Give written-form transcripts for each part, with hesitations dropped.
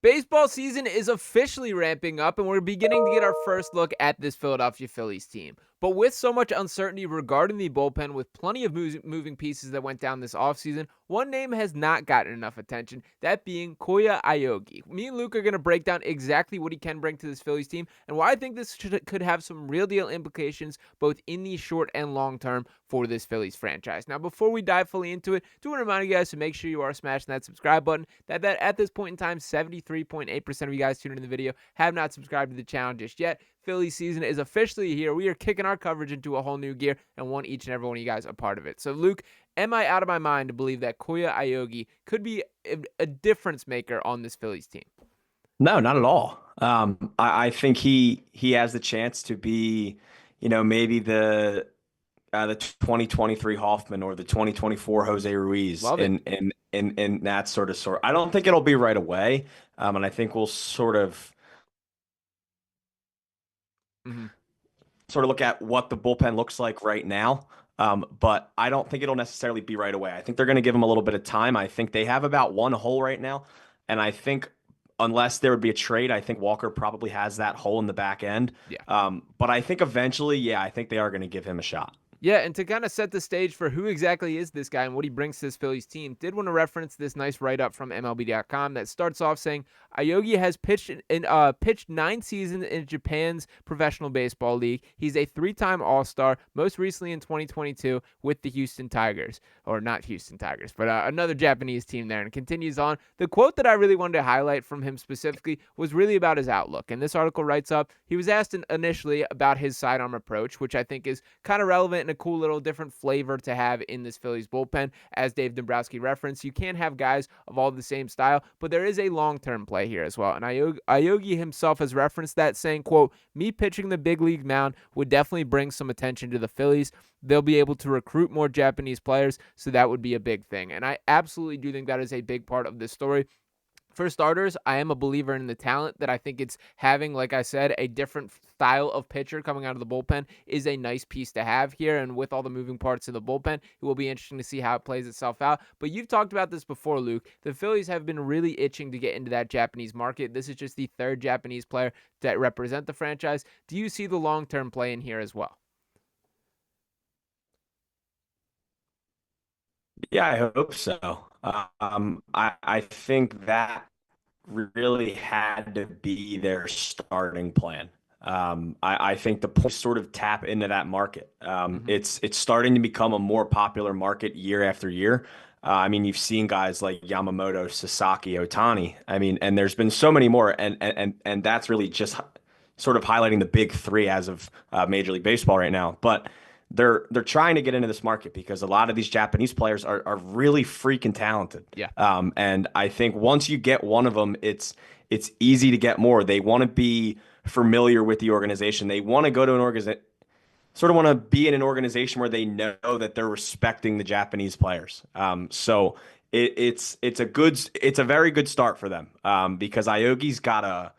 Baseball season is officially ramping up, and we're beginning to get our first look at this Philadelphia Phillies team. But with so much uncertainty regarding the bullpen, with plenty of moving pieces that went down this offseason, one name has not gotten enough attention, that being Koyo Aoyagi. Me and Luke are going to break down exactly what he can bring to this Phillies team and why I think this could have some real deal implications both in the short and long term for this Phillies franchise. Now, before we dive fully into it, I do want to remind you guys to make sure you are smashing that subscribe button. That at this point in time, 73.8% of you guys tuning in the video have not subscribed to the channel just yet. Phillies season is officially here. We are kicking our coverage into a whole new gear and want each and every one of you guys a part of it. So, Luke, am I out of my mind to believe that Koyo Aoyagi could be a difference maker on this Phillies team? No, not at all. I think he has the chance to be, maybe the 2023 Hoffman or the 2024 Jose Ruiz Love it. in that sort. I don't think it'll be right away, and I think we'll sort of look at what the bullpen looks like right now. But I don't think it'll necessarily be right away. I think they're going to give him a little bit of time. I think they have about one hole right now, and I think unless there would be a trade, I think Walker probably has that hole in the back end. Yeah. But I think eventually, I think they are going to give him a shot. Yeah, and to kind of set the stage for who exactly is this guy and what he brings to this Phillies team, did want to reference this nice write-up from MLB.com that starts off saying, Aoyagi has pitched 9 seasons in Japan's professional baseball league. He's a 3-time All-Star, most recently in 2022 with the Houston Tigers. Or not Houston Tigers, but another Japanese team there. And continues on. The quote that I really wanted to highlight from him specifically was really about his outlook. And this article writes up, he was asked initially about his sidearm approach, which I think is kind of relevant and a cool little different flavor to have in this Phillies bullpen. As Dave Dombrowski referenced, you can't have guys of all the same style, but there is a long-term play here as well. And Aoyagi himself has referenced that, saying, quote, me pitching the big league mound would definitely bring some attention to the Phillies. They'll be able to recruit more Japanese players, so that would be a big thing. And I absolutely do think that is a big part of this story. For starters, I am a believer in the talent that I think it's having, like I said, a different style of pitcher coming out of the bullpen is a nice piece to have here. And with all the moving parts of the bullpen, it will be interesting to see how it plays itself out. But you've talked about this before, Luke. The Phillies have been really itching to get into that Japanese market. This is just the 3rd Japanese player to represent the franchise. Do you see the long-term play in here as well? Yeah, I hope so. I think that really had to be their starting plan. I think the point sort of tap into that market. It's starting to become a more popular market year after year. I mean, you've seen guys like Yamamoto, Sasaki, Ohtani. I mean, and there's been so many more, and that's really just sort of highlighting the big 3 as of Major League Baseball right now. But they're trying to get into this market because a lot of these Japanese players are really freaking talented. Yeah. And I think once you get one of them, it's easy to get more. They want to be familiar with the organization. They want to go to an organization, sort of want to be in an organization where they know that they're respecting the Japanese players. So it's a very good start for them because Aogi's got a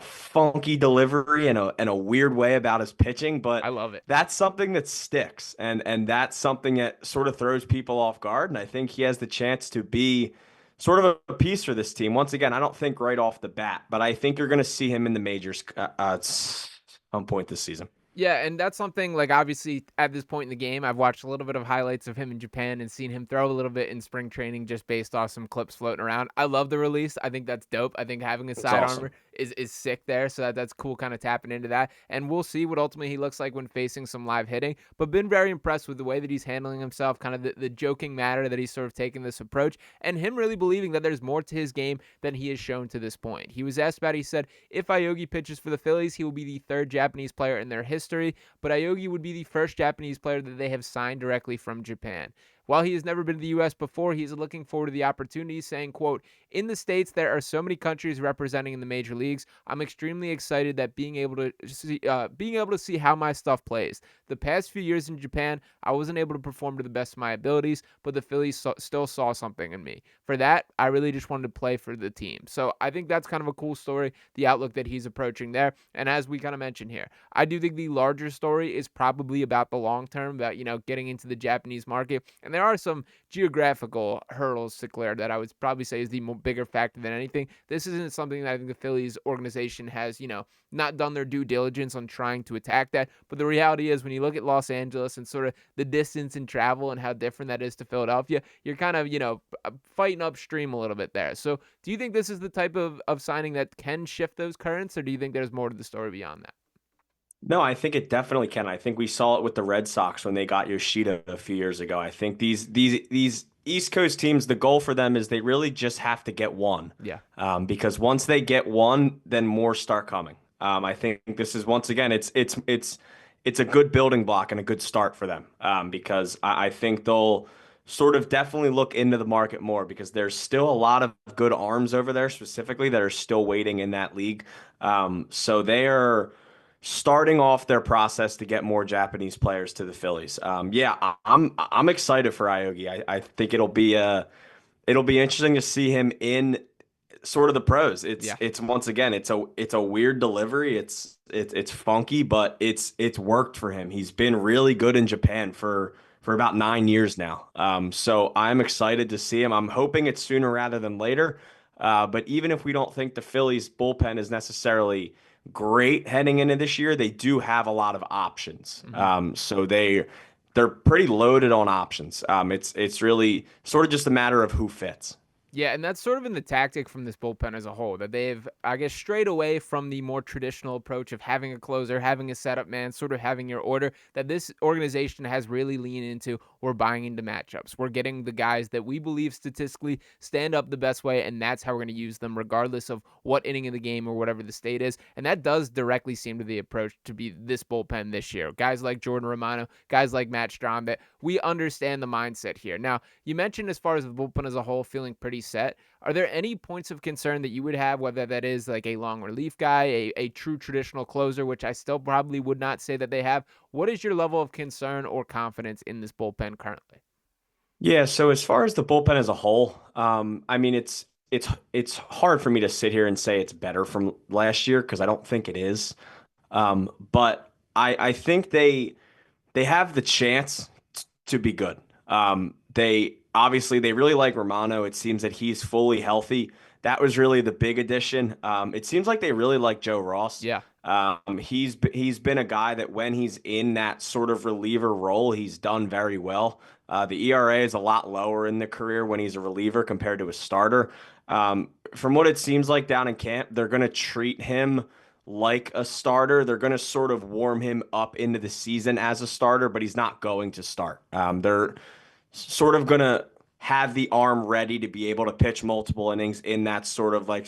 funky delivery and a weird way about his pitching, but I love it. That's something that sticks, and that's something that sort of throws people off guard. And I think he has the chance to be sort of a piece for this team. Once again, I don't think right off the bat, but I think you're going to see him in the majors at some point this season. Yeah, and that's something, like, obviously, at this point in the game, I've watched a little bit of highlights of him in Japan and seen him throw a little bit in spring training just based off some clips floating around. I love the release. I think that's dope. I think having a side Awesome. armor is sick there, so that's cool kind of tapping into that. And we'll see what ultimately he looks like when facing some live hitting, but been very impressed with the way that he's handling himself, kind of the joking manner that he's sort of taking this approach, and him really believing that there's more to his game than he has shown to this point. He was asked about, he said, if Aoyagi pitches for the Phillies, he will be the 3rd Japanese player in their history, but Aoyagi would be the first Japanese player that they have signed directly from Japan. While he has never been to the U.S. before, he's looking forward to the opportunity, saying, quote, in the States, there are so many countries representing in the major leagues. I'm extremely excited that being able to see how my stuff plays. The past few years in Japan, I wasn't able to perform to the best of my abilities, but the Phillies still saw something in me. For that, I really just wanted to play for the team. So I think that's kind of a cool story, the outlook that he's approaching there. And as we kind of mentioned here, I do think the larger story is probably about the long term, about, getting into the Japanese market. And there are some geographical hurdles to clear that I would probably say is the bigger factor than anything. This isn't something that I think the Phillies organization has, not done their due diligence on trying to attack that. But the reality is, when you look at Los Angeles and sort of the distance and travel and how different that is to Philadelphia, you're kind of, fighting upstream a little bit there. So do you think this is the type of signing that can shift those currents, or do you think there's more to the story beyond that? No, I think it definitely can. I think we saw it with the Red Sox when they got Yoshida a few years ago. I think these East Coast teams, the goal for them is they really just have to get one. Yeah. Because once they get one, then more start coming. I think this is once again, it's a good building block and a good start for them. Because I think they'll sort of definitely look into the market more because there's still a lot of good arms over there specifically that are still waiting in that league. So they are starting off their process to get more Japanese players to the Phillies. Yeah, I'm excited for Aoyagi. I think it'll be interesting to see him in sort of the pros. It's Yeah. it's once again it's a weird delivery. It's funky, but it's worked for him. He's been really good in Japan for about 9 years now. So I'm excited to see him. I'm hoping it's sooner rather than later. But even if we don't think the Phillies bullpen is necessarily great heading into this year, they do have a lot of options. So they're pretty loaded on options. It's really sort of just a matter of who fits. Yeah, and that's sort of been the tactic from this bullpen as a whole, that they've, I guess, strayed away from the more traditional approach of having a closer, having a setup man, sort of having your order, that this organization has really leaned into. We're buying into matchups. We're getting the guys that we believe statistically stand up the best way, and that's how we're going to use them, regardless of what inning of the game or whatever the state is. And that does directly seem to the approach to be this bullpen this year. Guys like Jordan Romano, guys like Matt Strahm, that we understand the mindset here. Now, you mentioned as far as the bullpen as a whole feeling pretty set. Are there any points of concern that you would have, whether that is like a long relief guy, a true traditional closer, which I still probably would not say that they have? What is your level of concern or confidence in this bullpen currently? Yeah, so as far as the bullpen as a whole, I mean it's hard for me to sit here and say it's better from last year because I don't think it is. But I think they have the chance to be good. They obviously they really like Romano. It seems that he's fully healthy. That was really the big addition. It seems like they really like Joe Ross. Yeah. He's been a guy that when he's in that sort of reliever role, he's done very well. The ERA is a lot lower in the career when he's a reliever compared to a starter. From what it seems like down in camp, they're going to treat him like a starter. They're going to sort of warm him up into the season as a starter, but he's not going to start. They're sort of going to have the arm ready to be able to pitch multiple innings in that sort of like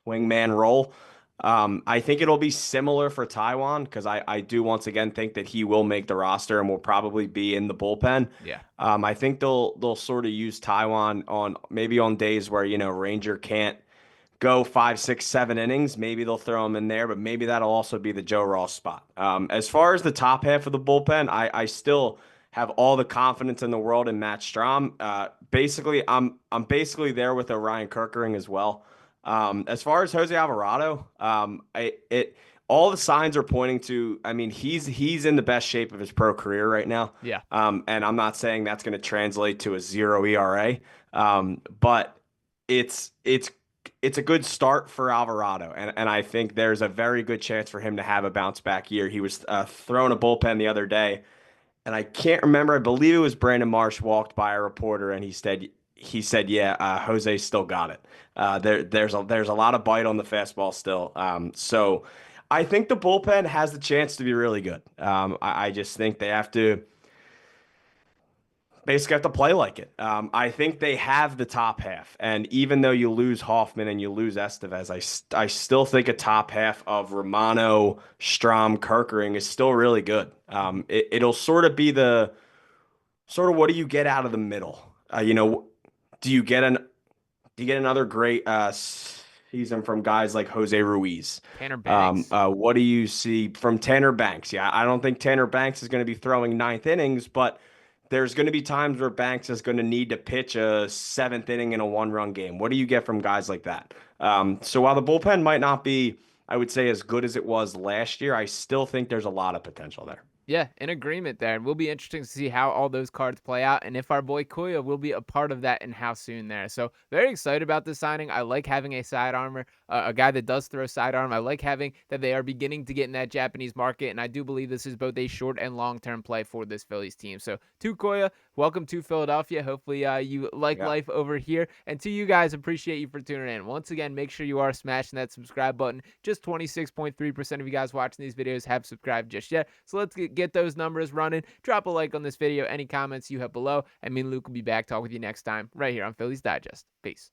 wingman role. I think it'll be similar for Taiwan because I do once again think that he will make the roster and will probably be in the bullpen. Yeah. I think they'll sort of use Taiwan on maybe on days where Ranger can't go 5, 6, 7 innings. Maybe they'll throw him in there, but maybe that'll also be the Joe Ross spot. As far as the top half of the bullpen, I still have all the confidence in the world in Matt Strahm. Basically, I'm basically there with Orion Kerkering as well. As far as Jose Alvarado, all the signs are pointing to. I mean, he's in the best shape of his pro career right now. Yeah. And I'm not saying that's going to translate to a 0 ERA. But it's a good start for Alvarado, and I think there's a very good chance for him to have a bounce back year. He was throwing a bullpen the other day, and I can't remember. I believe it was Brandon Marsh walked by a reporter, and he said, yeah, Jose still got it. There's a lot of bite on the fastball still. So I think the bullpen has the chance to be really good. I just think they basically have to play like it. I think they have the top half, and even though you lose Hoffman and you lose Estevez, I still think a top half of Romano, Strahm, Kerkering is still really good. It'll sort of be the sort of what do you get out of the middle? Do you get another great season from guys like Jose Ruiz? Tanner Banks. What do you see from Tanner Banks? Yeah, I don't think Tanner Banks is going to be throwing ninth innings, but there's going to be times where Banks is going to need to pitch a seventh inning in a one-run game. What do you get from guys like that? So while the bullpen might not be, I would say, as good as it was last year, I still think there's a lot of potential there. Yeah, in agreement there. And we'll be interesting to see how all those cards play out and if our boy Koyo will be a part of that and how soon there. So very excited about this signing. I like having a sidearmer, a guy that does throw sidearm. I like having that they are beginning to get in that Japanese market. And I do believe this is both a short and long-term play for this Phillies team. So to Koya, welcome to Philadelphia. Hopefully you like Yeah. life over here. And to you guys, appreciate you for tuning in. Once again, make sure you are smashing that subscribe button. Just 26.3% of you guys watching these videos have subscribed just yet. So let's get those numbers running. Drop a like on this video. Any comments you have below. And me and Luke will be back. Talk with you next time right here on Phillies Digest. Peace.